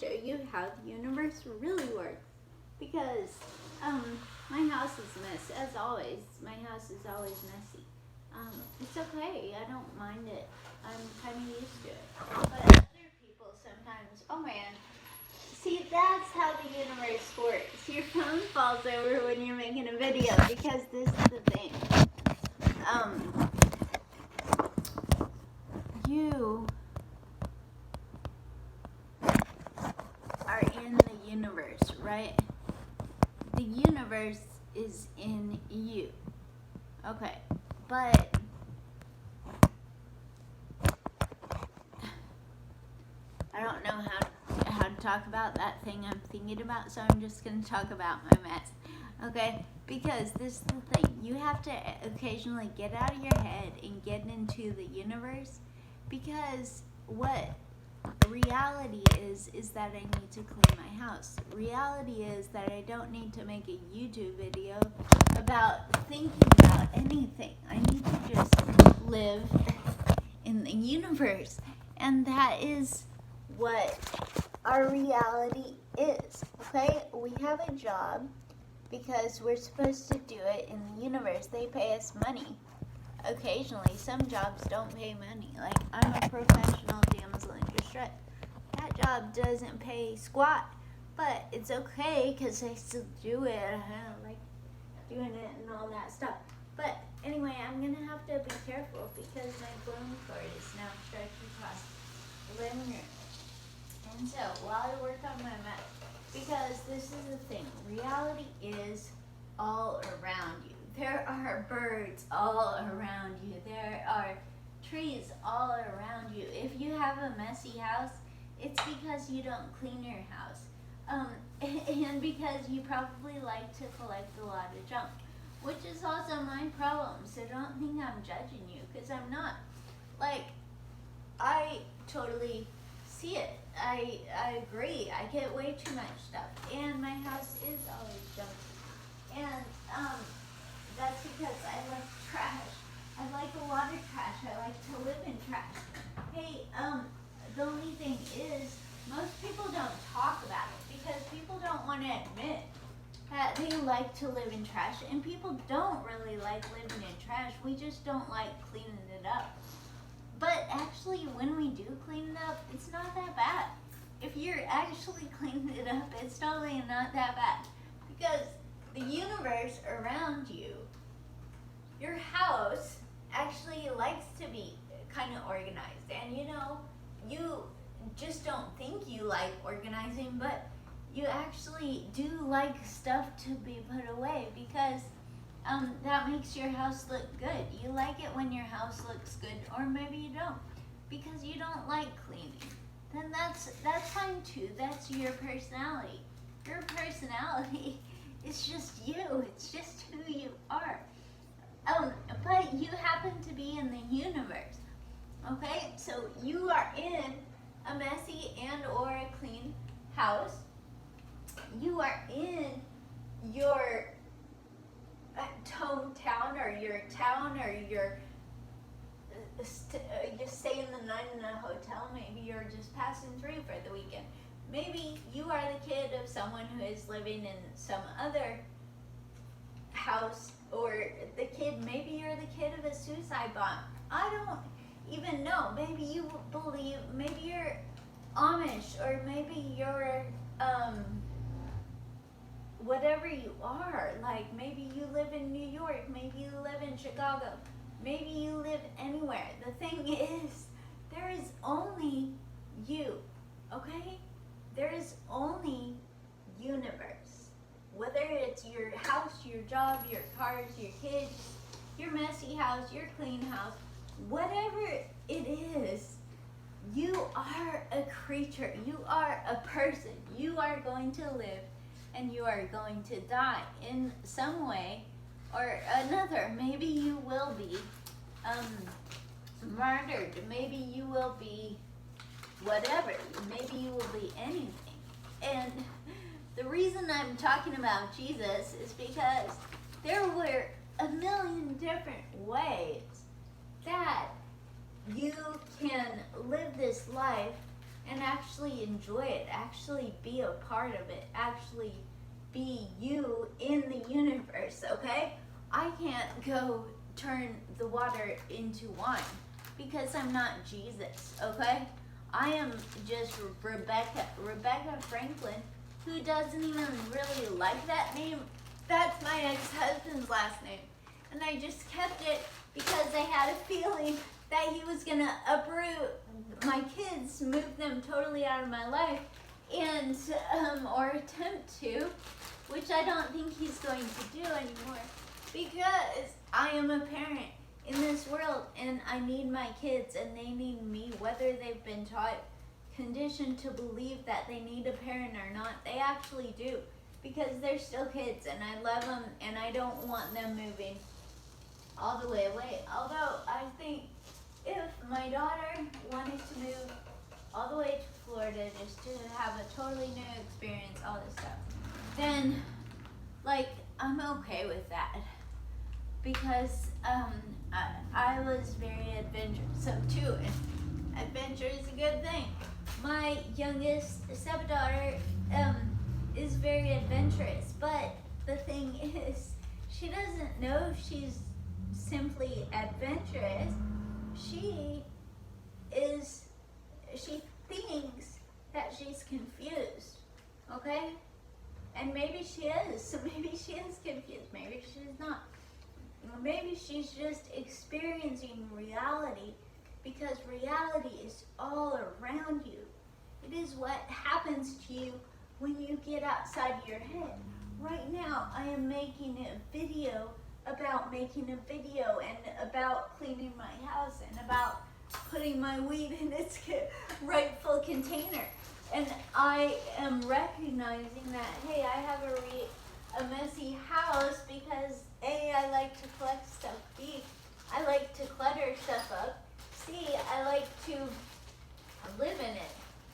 show you how the universe really works, because my house is a mess as always. My house is always messy. It's okay. I don't mind it. I'm kind of used to it. But other people sometimes, oh man. See, that's how the universe works. Your phone falls over when you're making a video, because this is the thing. You are in the universe, right? The universe is in you. Okay, but I don't know how to talk about that thing I'm thinking about, so I'm just going to talk about my mess. Okay, because this is the thing. You have to occasionally get out of your head and get into the universe, because what reality is that I need to clean my house. Reality is that I don't need to make a YouTube video about thinking about anything. I need to just live in the universe. And that is what our reality is. Okay? We have a job because we're supposed to do it in the universe. They pay us money. Occasionally, some jobs don't pay money. Like, I'm a professional damsel in distress. That job doesn't pay squat, but it's okay because I still do it. I like doing it and all that stuff. But anyway, I'm going to have to be careful because my phone cord is now stretching across the living room. And so, while I work on my map, because this is the thing, reality is all around you. There are birds all around you. There are trees all around you. If you have a messy house, it's because you don't clean your house. And because you probably like to collect a lot of junk, which is also my problem. So don't think I'm judging you, because I'm not. Like, I totally see it. I agree. I get way too much stuff. And my house is always junk. And, that's because I like trash. I like a lot of trash. I like to live in trash. Hey, the only thing is, most people don't talk about it because people don't want to admit that they like to live in trash, and people don't really like living in trash. We just don't like cleaning it up. But actually, when we do clean it up, it's not that bad. If you're actually cleaning it up, it's totally not that bad, because the universe around you, your house, actually likes to be kind of organized. And you just don't think you like organizing, but you actually do like stuff to be put away, because that makes your house look good. You like it when your house looks good, or maybe you don't, because you don't like cleaning. Then that's fine too. That's your personality. Your personality is just you. It's just who you are. But you happen to be in the universe. Okay? So you are in a messy and or a clean house. You are in your hometown, or your town, or your just staying the night in a hotel. Maybe you're just passing through for the weekend. Maybe you are the kid of someone who is living in some other house, or maybe you're the kid of a suicide bomb. I don't even know. Maybe you believe, maybe you're Amish, or maybe you're whatever you are. Like, maybe you live in New York, maybe you live in Chicago, maybe you live anywhere. The thing is, there is only you, okay? There is only universe. Whether it's your house, your job, your cars, your kids, your messy house, your clean house, whatever it is, you are a creature. You are a person. You are going to live and you are going to die in some way or another. Maybe you will be murdered. Maybe you will be whatever. Maybe you will be anything. And the reason I'm talking about Jesus is because there were a million different ways that you can live this life and actually enjoy it, actually be a part of it, actually be you in the universe, okay? I can't go turn the water into wine because I'm not Jesus, okay? I am just Rebecca Franklin, who doesn't even really like that name. That's my ex-husband's last name. And I just kept it because I had a feeling that he was gonna uproot my kids, move them totally out of my life, and or attempt to, which I don't think he's going to do anymore, because I am a parent in this world and I need my kids and they need me, whether they've been taught, conditioned to believe that they need a parent or not. They actually do, because they're still kids and I love them and I don't want them moving all the way away. Although I think if my daughter wanted to move all the way to Florida just to have a totally new experience, all this stuff, then like I'm okay with that, because I was very adventurous too, and adventure is a good thing. My youngest stepdaughter is very adventurous, but the thing is, she doesn't know she's simply adventurous. She thinks that she's confused, okay? And maybe she is. Maybe she is confused. Maybe she's not. Maybe she's just experiencing reality, because reality is all around you. It is what happens to you when you get outside your head. Right now, I am making a video about making a video, and about cleaning my house, and about putting my weed in its rightful container. And I am recognizing that, hey, I have a messy house because A, I like to collect stuff, B, I like to clutter stuff up, C, I like to live in it,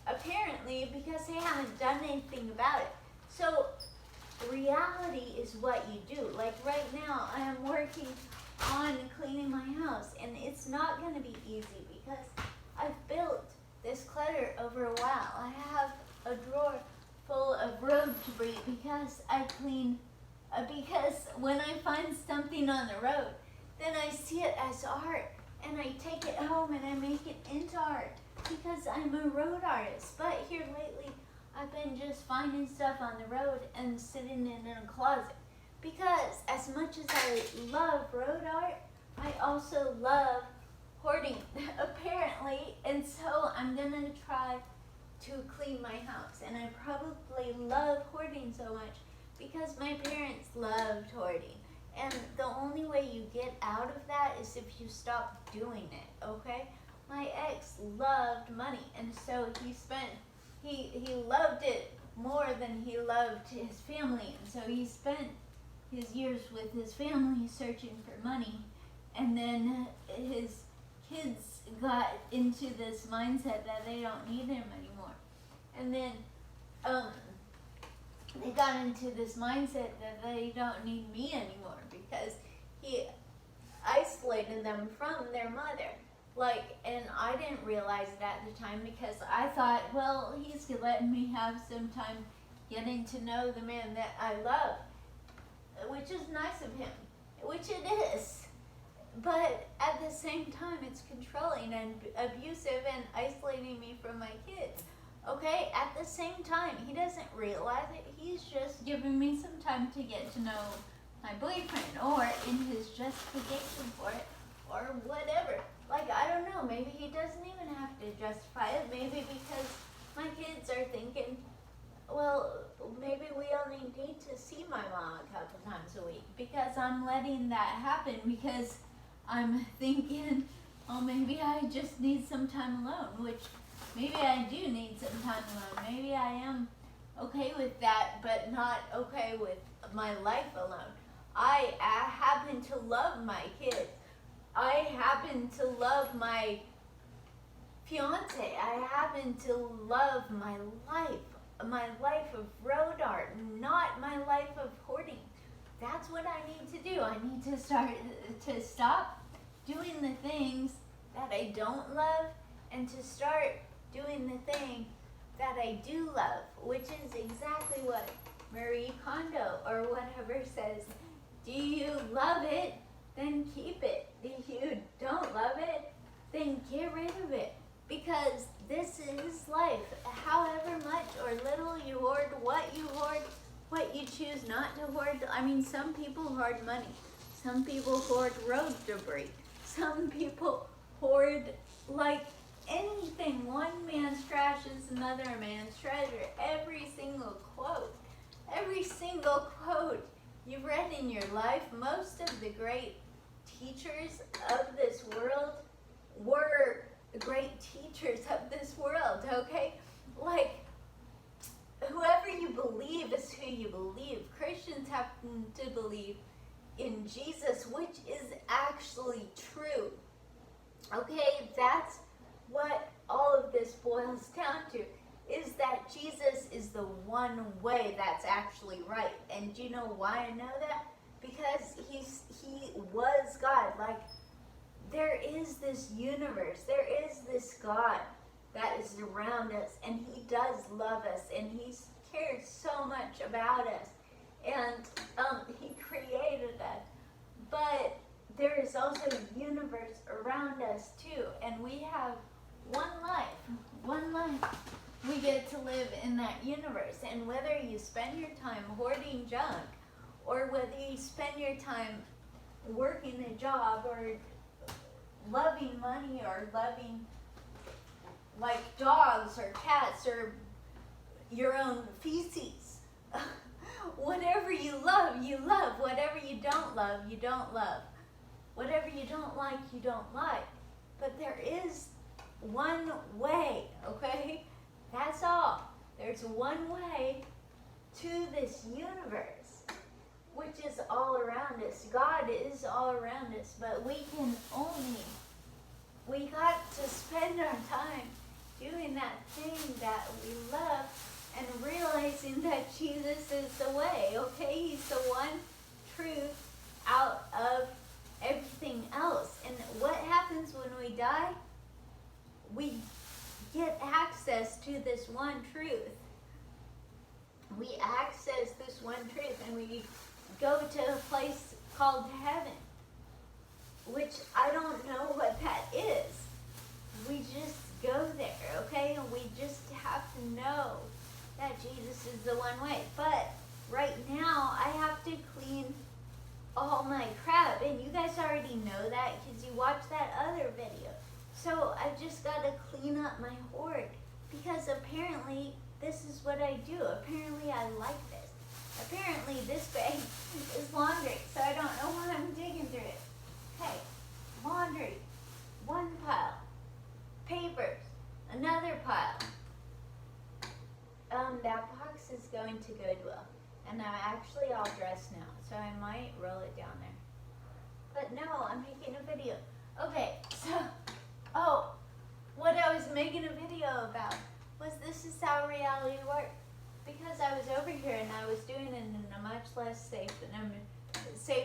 apparently, because they haven't done anything about it. So reality is what you do. Like right now, I am working on cleaning my house, and it's not going to be easy because I've built this clutter over a while. I have a drawer full of road debris because because when I find something on the road, then I see it as art, and I take it home and I make it into art because I'm a road artist. But here lately, I've been just finding stuff on the road and sitting in a closet, because as much as I love road art, I also love hoarding, apparently, and so I'm gonna try to clean my house. And I probably love hoarding so much because my parents loved hoarding, and the only way you get out of that is if you stop doing it, okay? My ex loved money, and so he loved it more than he loved his family, and so he spent his years with his family searching for money, and then his kids got into this mindset that they don't need him anymore, and then they got into this mindset that they don't need me anymore because he isolated them from their mother. And I didn't realize it at the time because I thought, well, he's letting me have some time getting to know the man that I love, which is nice of him, which it is. But at the same time, it's controlling and abusive and isolating me from my kids. Okay, at the same time, he doesn't realize it. He's just giving me some time to get to know my boyfriend, or in his justification for it, or whatever. I don't know, maybe he doesn't even have to justify it. Maybe because my kids are thinking, well, maybe we only need to see my mom a couple times a week, because I'm letting that happen, because I'm thinking, oh, maybe I just need some time alone, which maybe I do need some time alone. Maybe I am okay with that, but not okay with my life alone. I happen to love my kids. I happen to love my fiance. I happen to love my life of road art, not my life of hoarding. That's what I need to do. I need to stop doing the things that I don't love, and to start doing the thing that I do love, which is exactly what Marie Kondo or whatever says. Do you love it? Then keep it. If you don't love it, then get rid of it. Because this is life. However much or little you hoard, what you choose not to hoard. I mean, some people hoard money. Some people hoard road debris. Some people hoard like anything. One man's trash is another man's treasure. Every single quote you've read in your life, most of the great teachers of this world were great teachers of this world, okay? Like, whoever you believe is who you believe. Christians have to believe in Jesus, which is actually true. Okay, that's what all of this boils down to, is that Jesus is the one way that's actually right. And do you know why I know that? Because he was God. Like, there is this universe, there is this God that is around us, and he does love us, and he cares so much about us, and he created us. But there is also a universe around us too, and we have one life. We get to live in that universe, and whether you spend your time hoarding junk, or whether you spend your time working a job, or loving money, or loving like dogs or cats or your own feces. Whatever you love, you love. Whatever you don't love, you don't love. Whatever you don't like, you don't like. But there is one way, okay? That's all. There's one way to this universe, which is all around us. God is all around us, but we got to spend our time doing that thing that we love and realizing that Jesus is the way, okay? He's the one truth out of everything else. And what happens when we die? We get access to this one truth. We access this one truth, and we go to a place called heaven, which I don't know what that is. We just go there, okay? And we just have to know that Jesus is the one way. But right now, I have to clean all my crap, and you guys already know that because you watched that other video. So I just got to clean up my hoard, because apparently this is what I do. Apparently I like this. Apparently this bag is laundry, so I don't know why I'm digging through it. Okay, laundry, one pile. Papers, another pile. That box is going to Goodwill, and I'm actually all dressed now, so I might roll it down there. But no, I'm making a video. Okay, so, what I was making a video about was this is how reality works. Because I was over here and I was doing it in a much less safe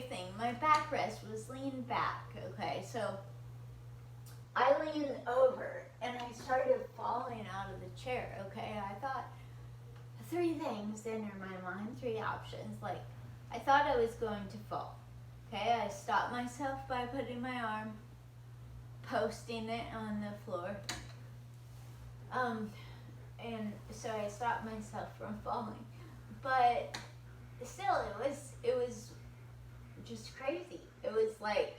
thing. My backrest was leaned back, okay? So I leaned over and I started falling out of the chair, okay? I thought three things entered my mind, three options. Like, I thought I was going to fall, okay? I stopped myself by putting my arm, posting it on the floor. And so I stopped myself from falling. But still, it was just crazy. It was like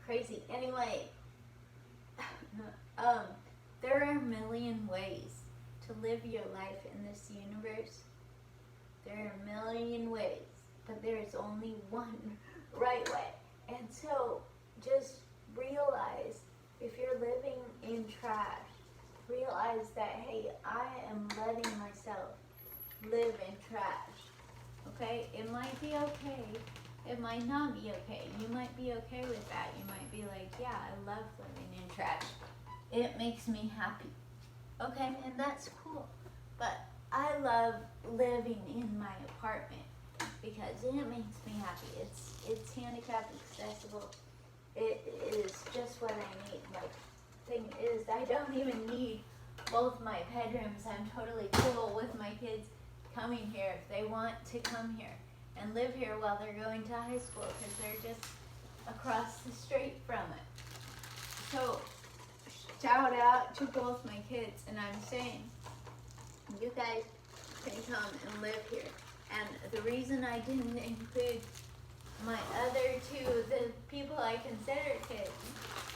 crazy. Anyway, there are a million ways to live your life in this universe. There are a million ways, but there is only one right way. And so just realize, if you're living in trash, realize that, hey, I am letting myself live in trash, okay? It might be okay. It might not be okay. You might be okay with that. You might be like, yeah, I love living in trash. It makes me happy, okay? And that's cool. But I love living in my apartment because it makes me happy. It's handicap accessible. it is just what I need. Like, thing is, I don't even need both my bedrooms. I'm totally cool with my kids coming here if they want to come here and live here while they're going to high school, because they're just across the street from it. So shout out to both my kids, and I'm saying you guys can come and live here. And the reason I didn't include my other two, the people I consider kids,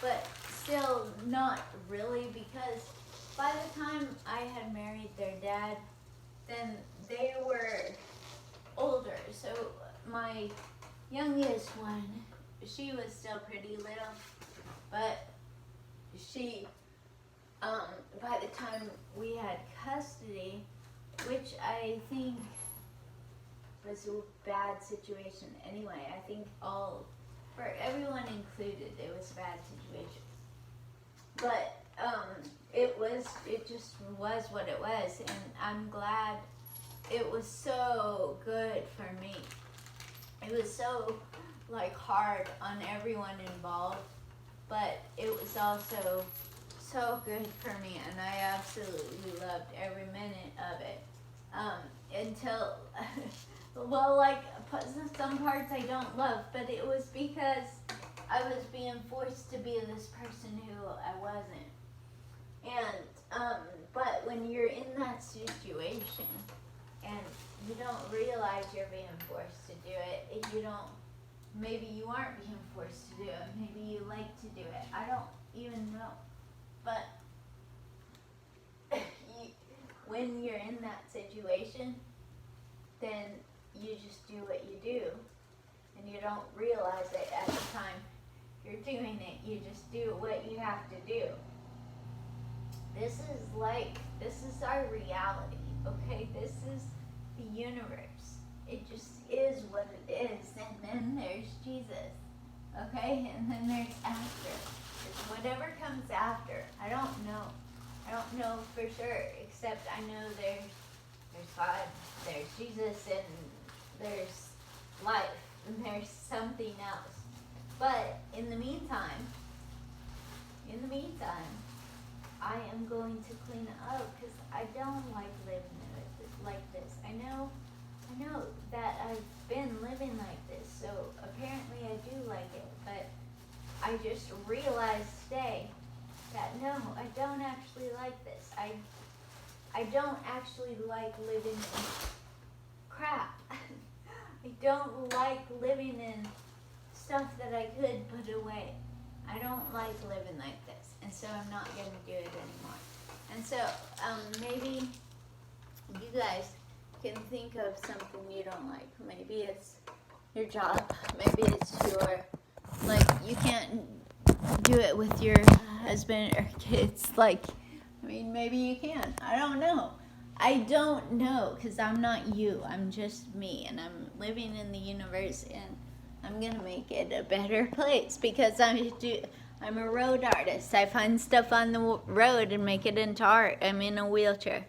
but still not really, because by the time I had married their dad, then they were older. So my youngest one, she was still pretty little, but she, by the time we had custody, which I think was a bad situation anyway. I think for everyone included, it was a bad situation. But it just was what it was, and I'm glad. It was so good for me. It was so hard on everyone involved, but it was also so good for me, and I absolutely loved every minute of it. Until well, some parts I don't love, but it was because I was being forced to be this person who I wasn't. And but when you're in that situation and you don't realize you're being forced to do it, maybe you aren't being forced to do it, maybe you like to do it, I don't even know. But when you're in that situation, then you just do what you do, and you don't realize it at the time you're doing it. You just do what you have to do. This is our reality, okay? This is the universe. It just is what it is, and then there's Jesus, okay? And then there's after. It's whatever comes after. I don't know for sure, except I know there's God, there's Jesus, and there's life, and there's something else. But in the meantime, I am going to clean up, because I don't like living like this. I know that I've been living like this, so apparently I do like it, but I just realized today that no, I don't actually like this. I don't actually like living in crap. I don't like living in stuff that I could put away. I don't like living like this, and so I'm not going to do it anymore. And so maybe you guys can think of something you don't like. Maybe it's your job. Maybe it's you can't do it with your husband or kids. Maybe you can. I don't know. I don't know, because I'm not you. I'm just me, and I'm living in the universe, and I'm going to make it a better place, because I'm a road artist. I find stuff on the road and make it into art. I'm in a wheelchair,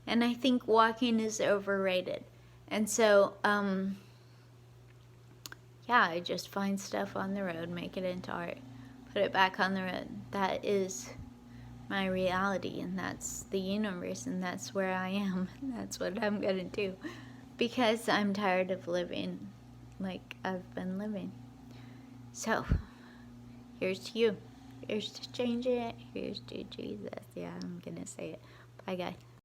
and I think walking is overrated. And so, I just find stuff on the road, make it into art, put it back on the road. That is my reality, and that's the universe, and that's where I am. That's what I'm going to do, because I'm tired of living like I've been living. So, here's to you. Here's to change it. Here's to Jesus. Yeah, I'm going to say it. Bye, guys.